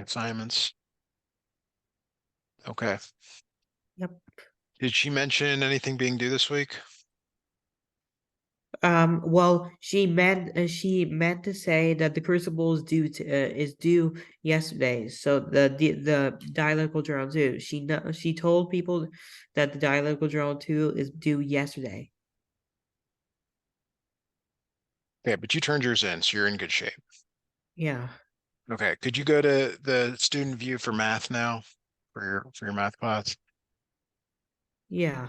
assignments. Okay. Yep. Did she mention anything being due this week? Well, she meant to say that the crucible is due yesterday. So the dialectical journal too. She told people that the dialectical journal too is due yesterday. Okay, but you turned yours in, so you're in good shape. Yeah. Okay, could you go to the student view for math now for your math class? Yeah.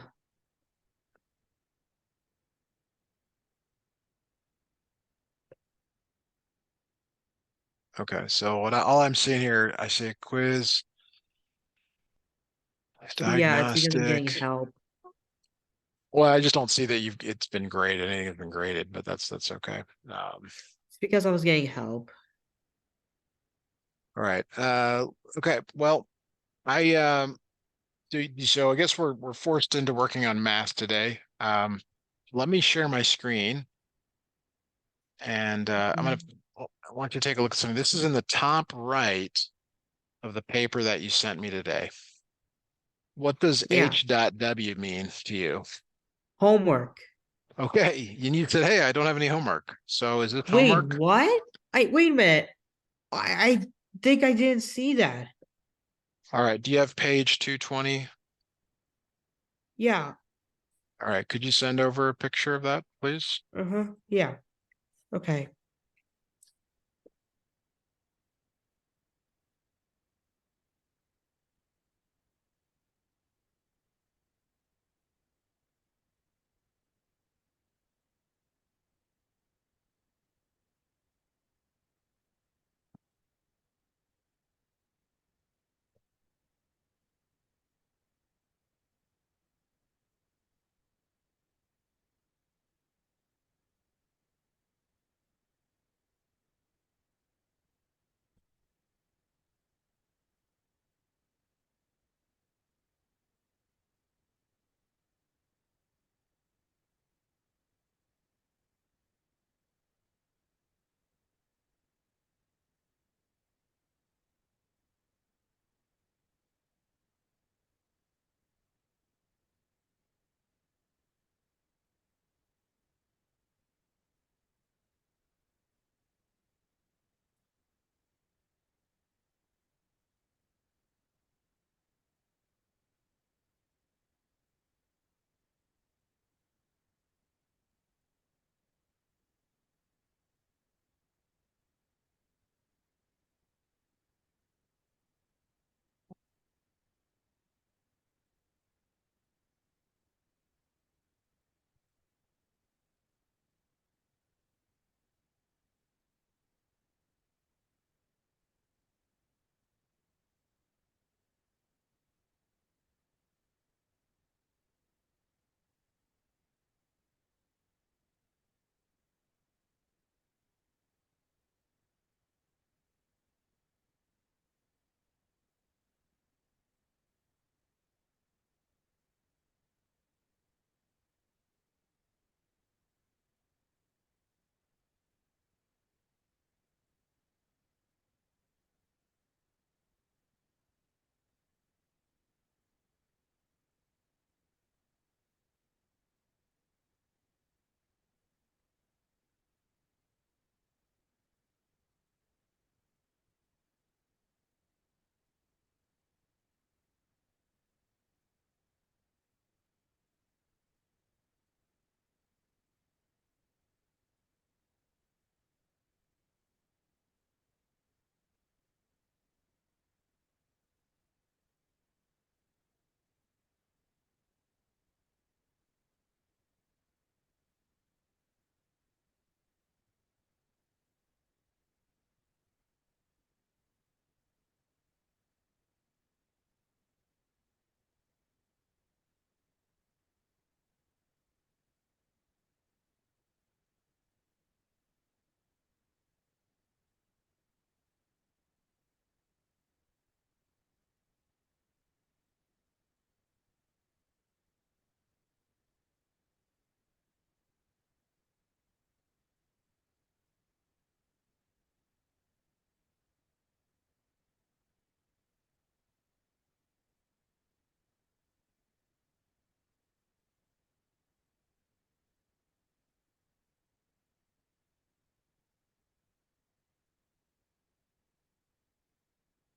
Okay, so all I'm seeing here, I see a quiz, Yeah, it's because I'm getting diagnostic. help. Well, I just don't see that it's been graded. Anything has been graded, but that's okay. It's because I was getting help. All right. Okay. Well, I so I guess we're forced into working on math today. Let me share my screen and I want you to take a look at something. This is in the top right of the paper that you sent me today. What does Yeah. H.W mean to you? Homework. Okay, you said, hey, I don't have any homework. So is this Wait, homework? what? Wait a minute. I think I didn't see that. All right. Do you have page 220? Yeah. All right. Could you send over a picture of that, please? Uh-huh. Yeah. Okay.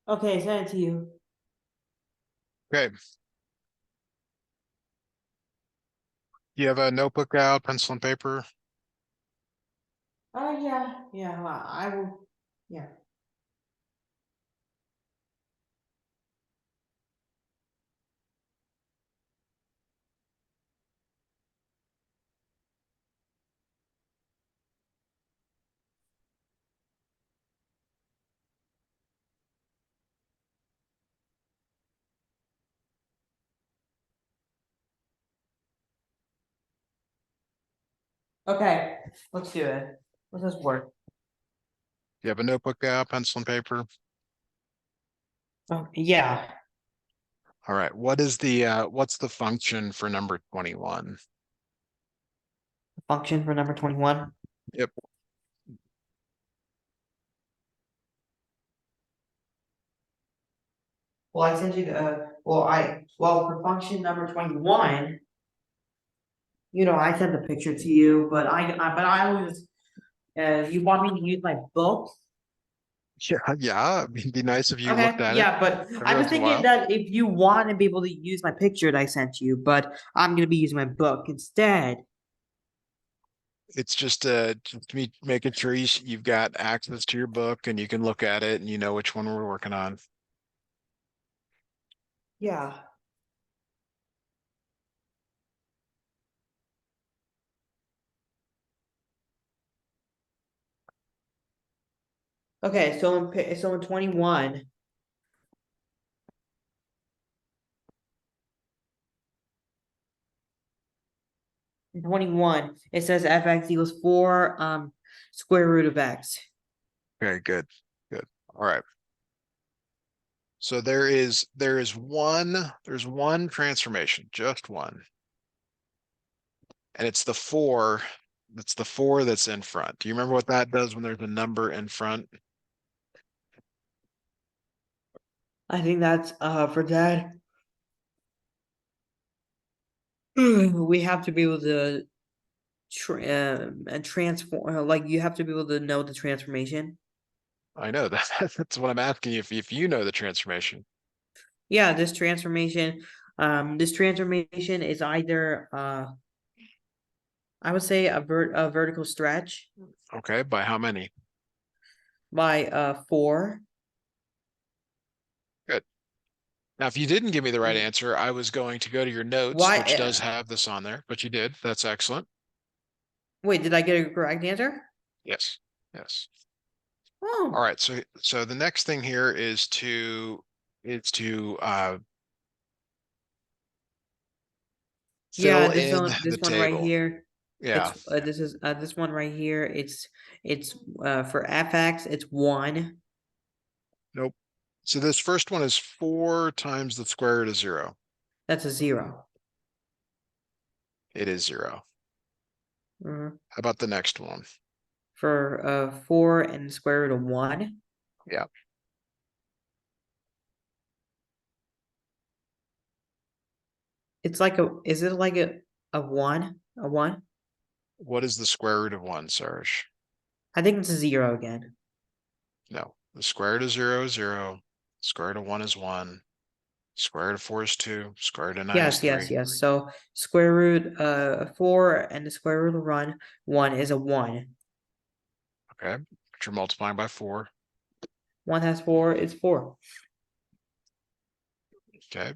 Okay, send it to you. Okay. You have a notebook out, pencil and paper? Oh, yeah, well, I will, yeah. Okay, let's do it. Let's just work. You have a notebook out, pencil and paper? Oh, yeah. All right. What's the function for number 21? Function for number 21. Yep. Well, I sent you the, well, for function number 21, I sent the picture to you, but I always, you want me to use my book? Yeah, yeah. It'd be nice if you Okay, looked at it yeah, but every I was once in a thinking while. that if you want to be able to use my picture that I sent you, but I'm gonna be using my book instead. It's just me making sure you've got access to your book and you can look at it and you know which one we're working on. Yeah. Okay, so in 21, it says fx equals 4 square root of x. Okay, good. Good. All right. So there's one transformation, just one. And it's the four that's in front. Do you remember what that does when there's a number in front? I think that's for that. We have to be able to transform, like you have to be able to know the transformation. I know that that's what I'm asking you if you know the transformation. Yeah, this transformation is either I would say a vertical stretch Okay, by how many? by 4. Good. Now, if you didn't give me the right Mm, answer, I was going to go to your notes, Why which does have this on there, but you did. That's excellent. wait, did I get a correct answer? Yes. Yes. All Oh. right. So the next thing here is to Yeah, fill in the this one right table. here. Yeah. It's this is this one right here. It's for fx it's 1. Nope. So this first one is 4 times the square root of 0. That's a 0. It is 0. Mhm. How about the next one? For 4 and the square root of 1. Yeah. It's like a is it like a 1? A 1? What is the square root of 1, Sourish? I think it's a 0 again. No. The square root of 0 is 0. Square root of 1 is 1. Square root of 4 is 2. Square root of 9 is Yes. 3. So square root 4 and the square root of 1 is a 1. Okay. But you're multiplying by 4. 1 has 4, it's 4. Okay.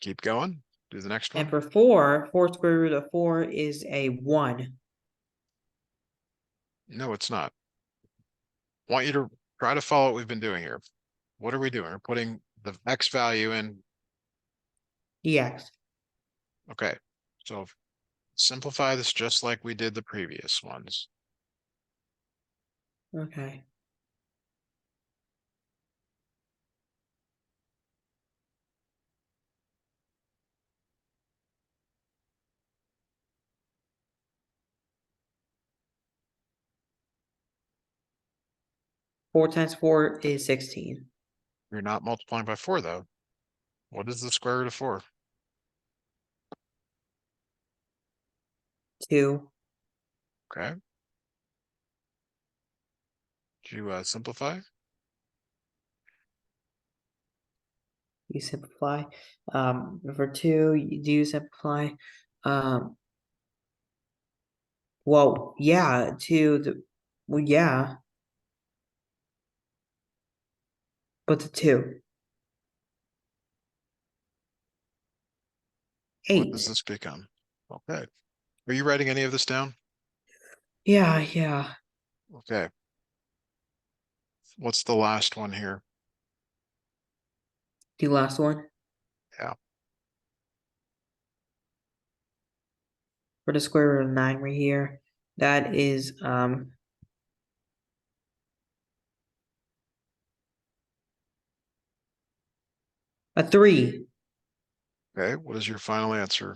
Keep going. Do the next And one. for 4 square root of 4 is a 1. No, it's not. Want you to try to follow what we've been doing here. What are we doing? We're putting the x value in. Dx. Okay. So simplify this just like we did the previous ones. Okay. Four times 4 is 16. You're not multiplying by 4 though. What is the square root of 4? 2. Okay. Did you simplify? you simplify. For 2, you do simplify. Um, well, yeah, well, yeah, but the 2, What does 8. this become? Okay. Are you writing any of this down? Yeah, yeah. Okay. What's the last one here? The last one Yeah. for the square root of 9 right here. That is a 3. Okay. What is your final answer?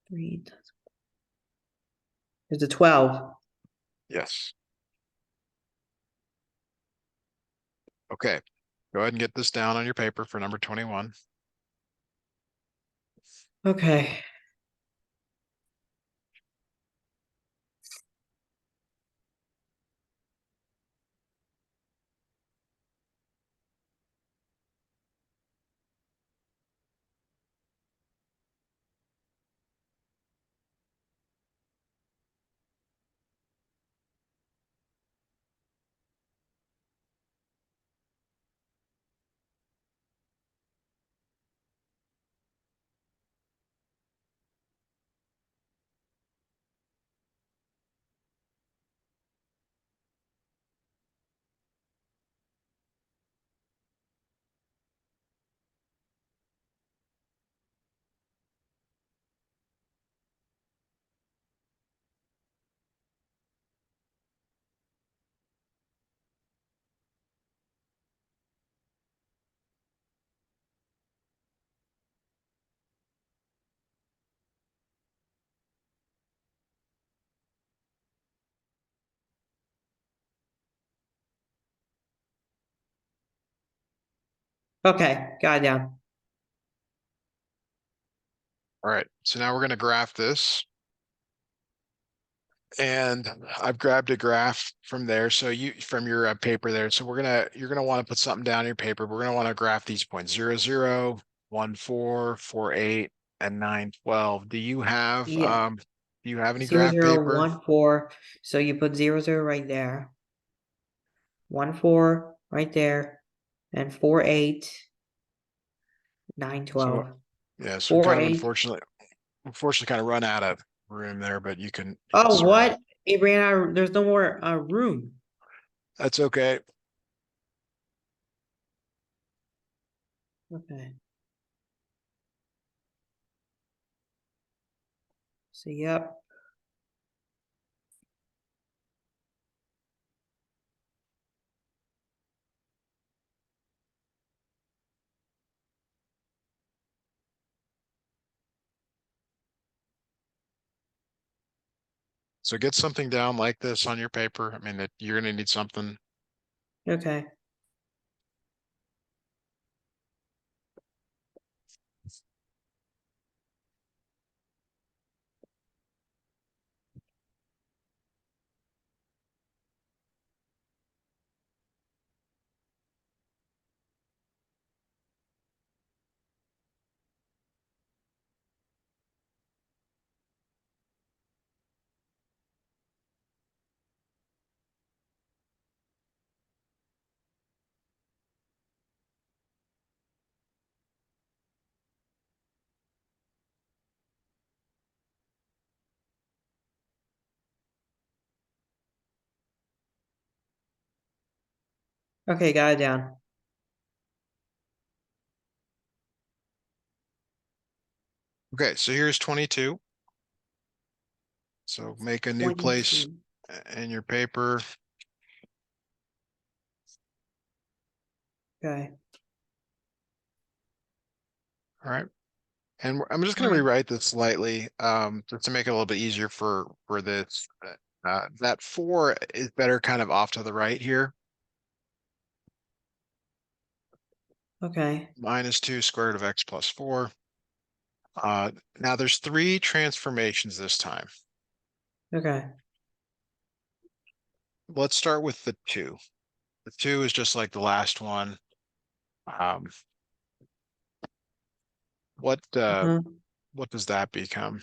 3 is a 12. Yes. Okay. Go ahead and get this down on your paper for number 21. Okay. Okay, got it down. All right. So now we're going to graph this. And I've grabbed a graph from there. So from your paper there. So you're gonna want to put something down in your paper. We're gonna want to graph these points 0, 0, 1, 4, 4, 8, and 9, 12. Yeah. Do you have any Zero graph zero paper? 1 4. So you put 0 0 right there. 1 4 right there. And 4 8 9 So 12. yeah, so we 4 kind of 8. unfortunately kind of run out of room there, but you can Oh, sort of what? It ran out. There's no more room. that's okay. Okay. So yep. So get something down like this on your paper. I mean that you're gonna need something. Okay. Okay, got it down. Okay, so here's 22. So make a new place 22. in your paper. Okay. All right. And I'm just All going to right. rewrite this slightly, just to make it a little bit easier for this. That 4 is better kind of off to the right here. Okay. -2 square root of x plus 4. Now there's 3 transformations this time. Okay. Let's start with the 2. The 2 is just like the last one. Um, what Uh-huh. what does that become?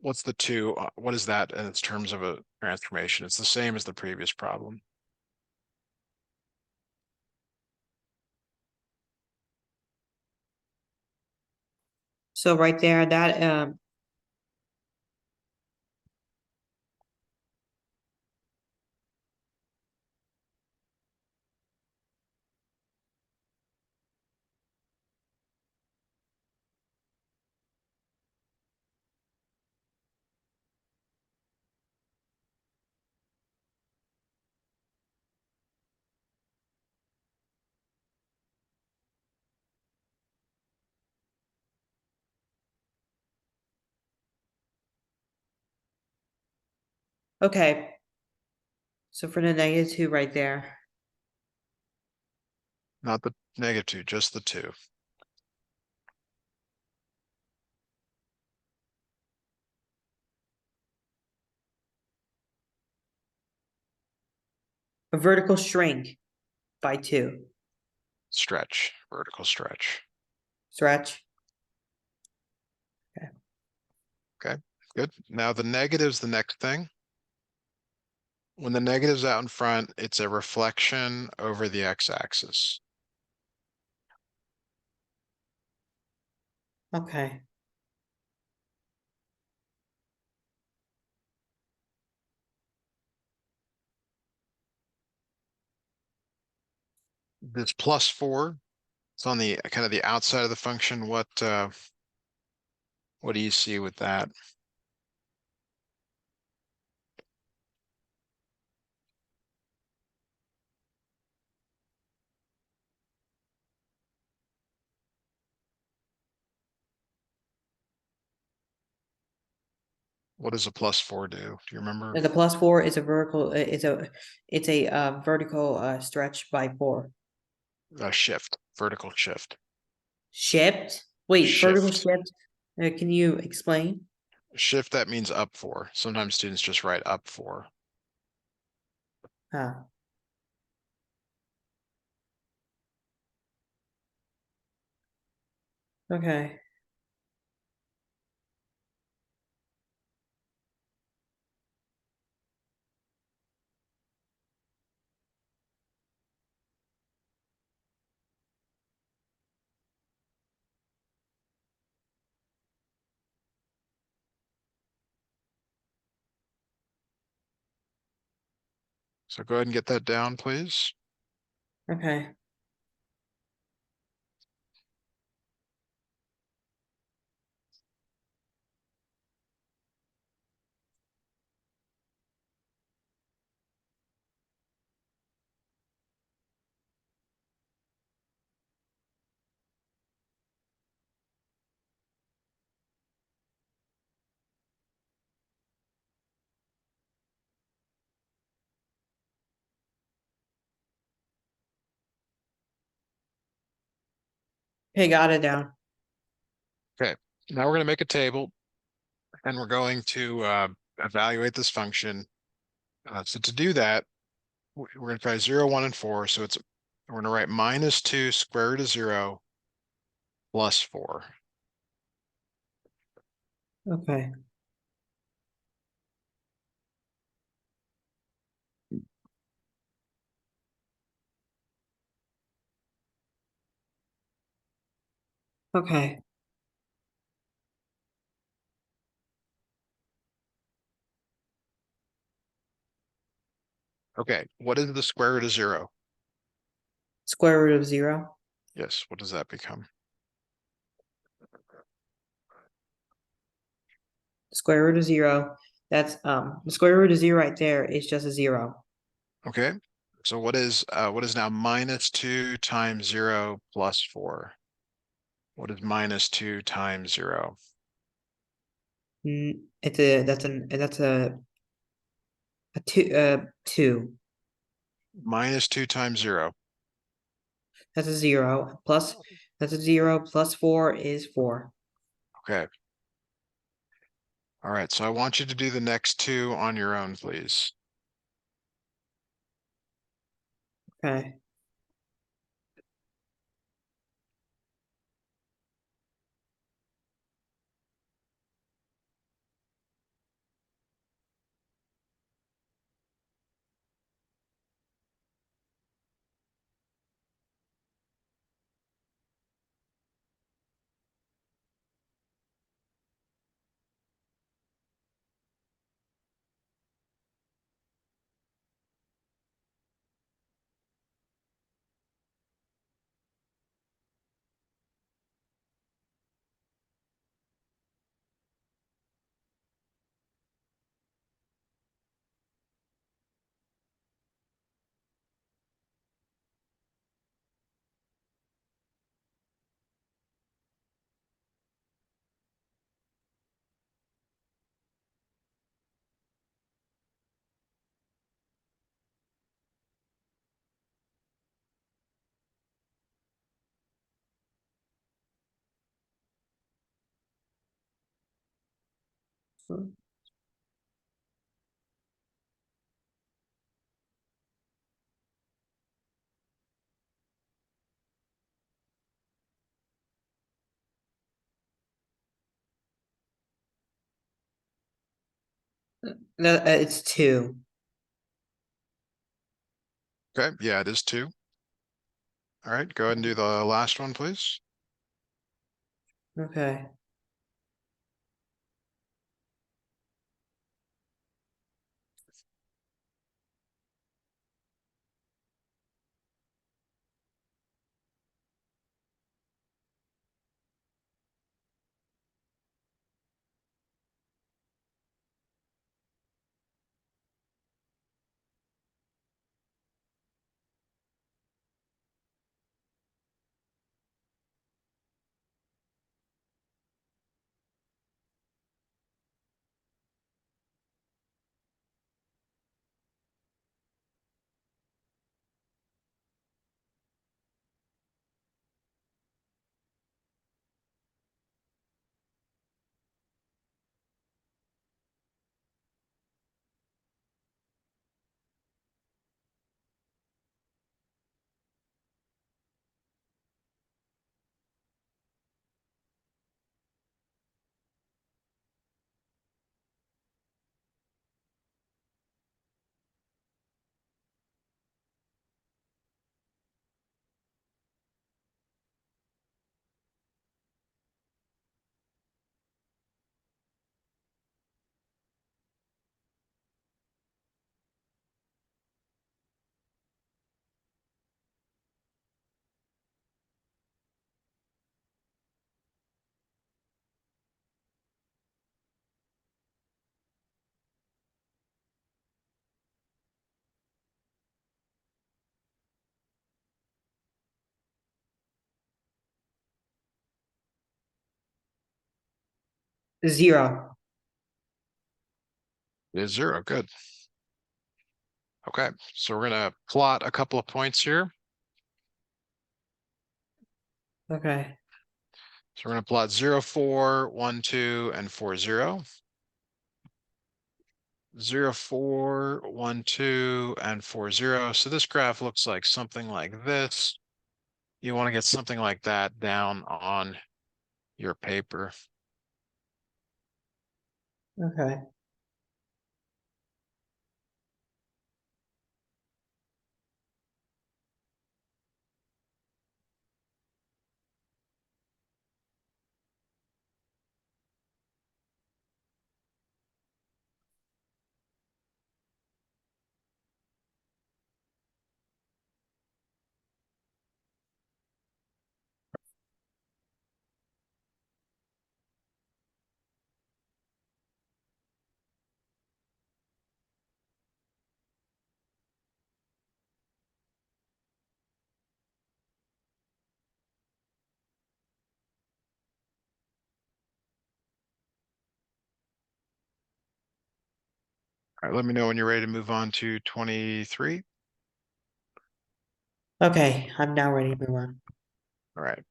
What's the two? What is that in its terms of a transformation? It's the same as the previous problem. So right there, that okay. So for the -2 right there, Not the -2, just the two. a vertical shrink by 2. Stretch, vertical stretch. Stretch. Okay. Okay, good. Now the negative's the next thing. When the negative's out in front, it's a reflection over the x-axis. Okay. This +4, it's on the kind of the outside of the function. What do you see with that? What does a +4 do? Do you remember? And the +4 is a vertical. It's a vertical stretch by 4. A shift, vertical shift. Shift. Wait, vertical Shift. shift. Can you explain? Shift, that means up 4. Sometimes students just write up 4. Ah, okay. So go ahead and get that down, please. Okay. Okay, got it down. Okay, now we're going to make a table and we're going to evaluate this function. So to do that, we're going to try 0, 1, and 4. So we're going to write -2 square root of 0 plus 4. Okay. Okay. Okay, what is the square root of 0? Square root of 0. Yes, what does that become? Square root of 0. That's the square root of 0 right there is just a 0. Okay, so what is now -2 times 0 plus 4? What is -2 times 0? It's a that's a 2 2. -2 times 0. That's a 0 plus that's a 0 plus 4 is 4. Okay. All right, so I want you to do the next two on your own, please. Okay. No, it's two. Okay, yeah, it is two. All right, go ahead and do the last one, please. Okay. Zero. It is zero. Good. Okay, so we're gonna plot a couple of points here. Okay. So we're gonna plot 0, 4, 1, 2, and 4, 0. 0, 4, 1, 2, and 4, 0. So this graph looks like something like this. You want to get something like that down on your paper. Okay. All right, let me know when you're ready to move on to 23. Okay, I'm now ready to move on. All right.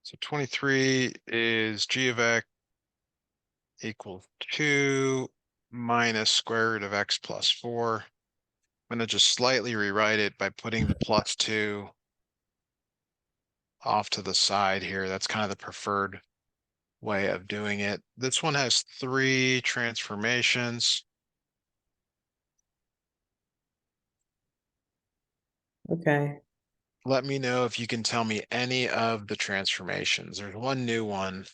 So 23 is g of x equal 2 minus square root of x plus 4. I'm going to just slightly rewrite it by putting the plus 2 off to the side here. That's kind of the preferred way of doing it. This one has 3 transformations. Okay. Let me know if you can tell me any of the transformations. There's one new one.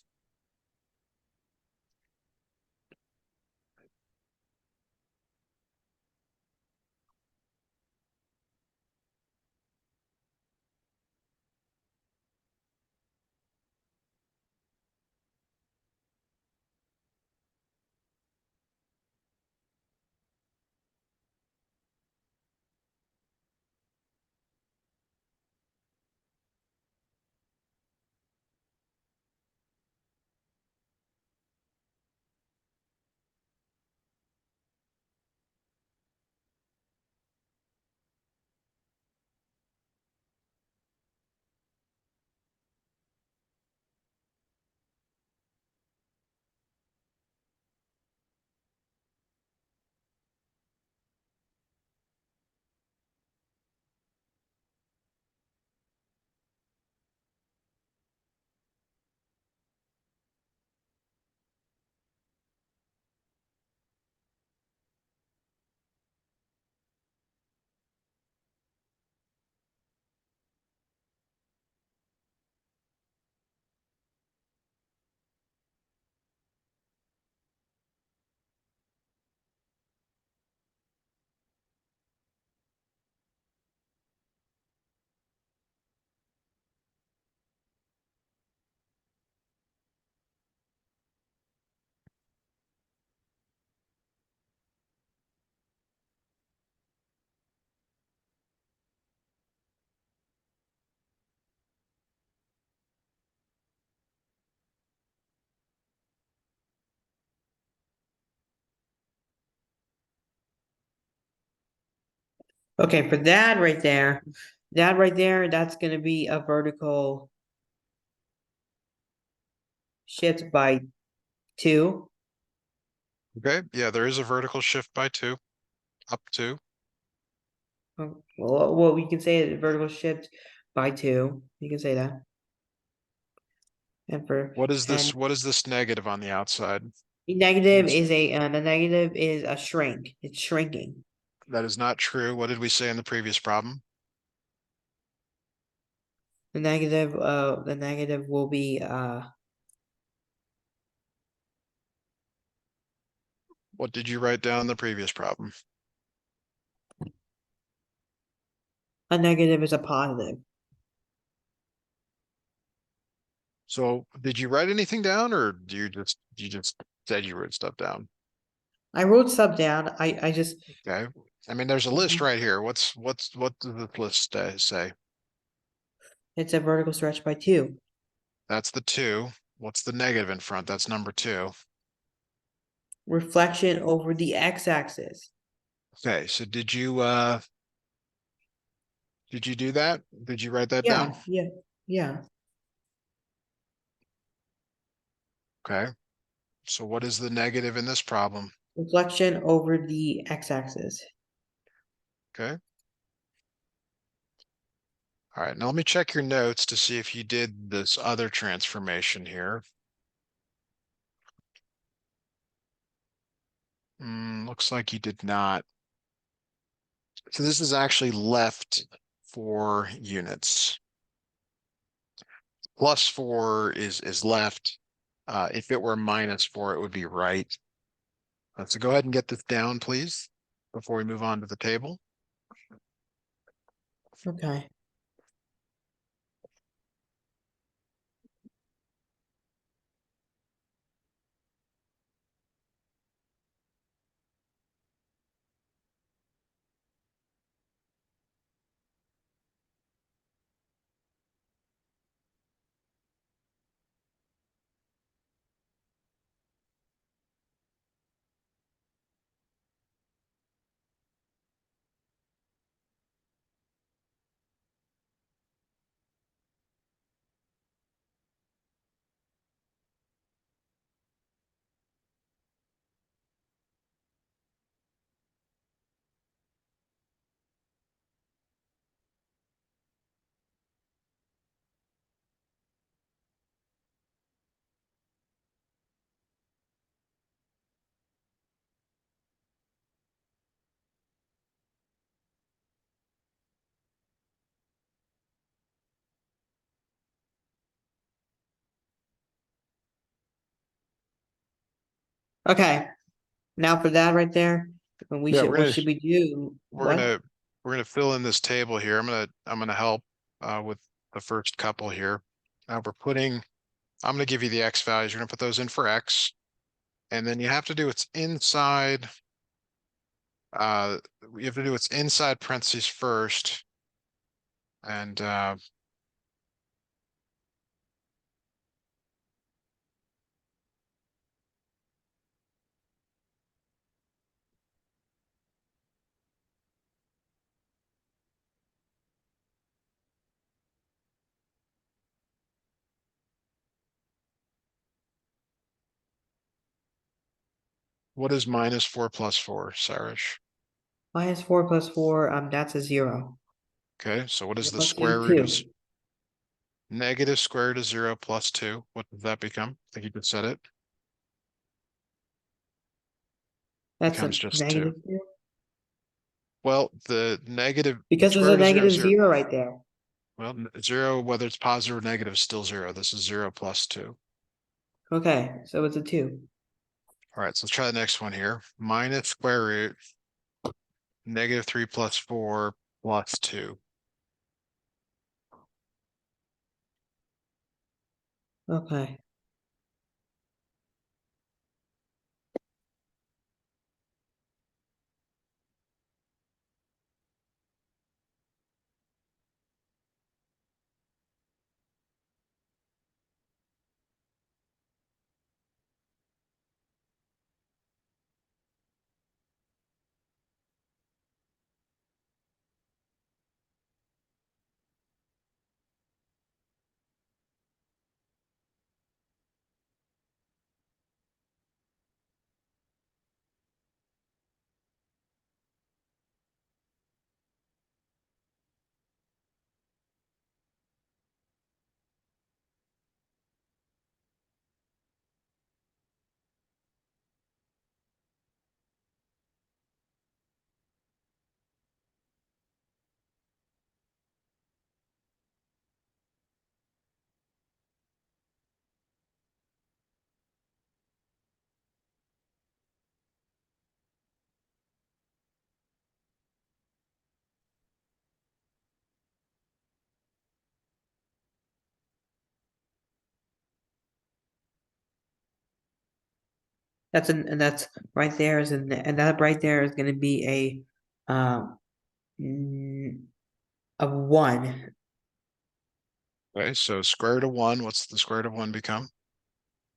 Okay, for that right there, that's gonna be a vertical shift by 2. Okay, yeah, there is a vertical shift by 2, up 2. Well, we can say it vertical shift by 2. You can say that. And for and What is this negative on the outside? the negative What's is the negative is a shrink. It's shrinking. that is not true. What did we say in the previous problem? The negative will be What did you write down in the previous problem? a negative is a positive. So did you write anything down or do you just said you wrote stuff down? I wrote stuff down. I just Okay. I mean, there's a list right here. What does the list say? it's a vertical stretch by 2. That's the 2. What's the negative in front? That's number 2. Reflection over the x-axis. Okay, so did you do that? Did you write that down? Yeah. Okay. So what is the negative in this problem? Reflection over the x-axis. Okay. All right, now let me check your notes to see if you did this other transformation here. Looks like you did not. So this is actually left 4 units. +4 is left. If it were -4, it would be right. So go ahead and get this down, please, before we move on to the table. Okay. Okay. Now for that right there, Yeah, what should we do? we're What? gonna we're gonna fill in this table here. I'm gonna help with the first couple here. I'm gonna give you the x values. You're gonna put those in for x, and then you have to do what's inside. Uh, you have to do what's inside parentheses first, and what is -4 plus 4, Sourish? -4 plus 4, that's a 0. Okay, so what is the Plus 2 is square root of 2. negative square root of 0 plus 2? What does that become? I think you just said it. That's Becomes a just 2. negative 0. Well, the negative Because there's square a root of 0 is negative 0. 0 right there. Well, 0, whether it's positive or negative, is still 0. This is 0 plus 2. Okay, so it's a 2. All right, so let's try the next one here. Minus square root -3 plus 4 plus 2. Okay. and that's right there is and that right there is going to be mm, a 1. Okay, so square root of one, what's the square root of one become?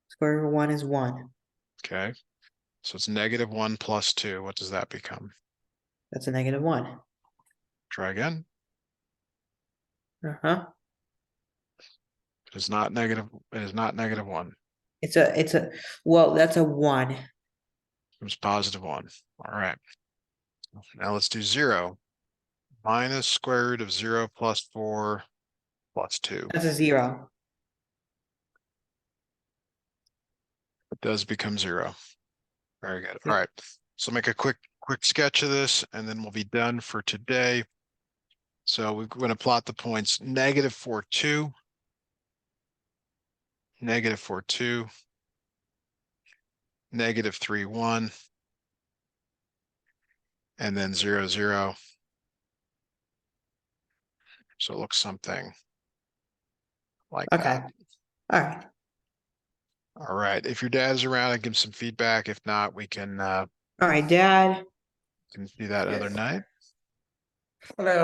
Square root of 1 is 1. Okay, so it's negative one plus two. What does that become? That's a negative 1. Try again. Uh-huh. It is not negative, it is not negative one. It's a well, that's a 1. It was positive one. All right. Now let's do zero. Minus square root of zero plus four plus two. That's a 0. It does become zero. Very good. All Yep. right. So make a quick sketch of this and then we'll be done for today. So we're going to plot the points negative 4, 2, negative 4, 2, negative 3, 1, and then 0, 0. So it looks something like Okay. that. All right. All right. If your dad's around, I give him some feedback. If not, we can All right, Dad. do that other Yes. night. Hello.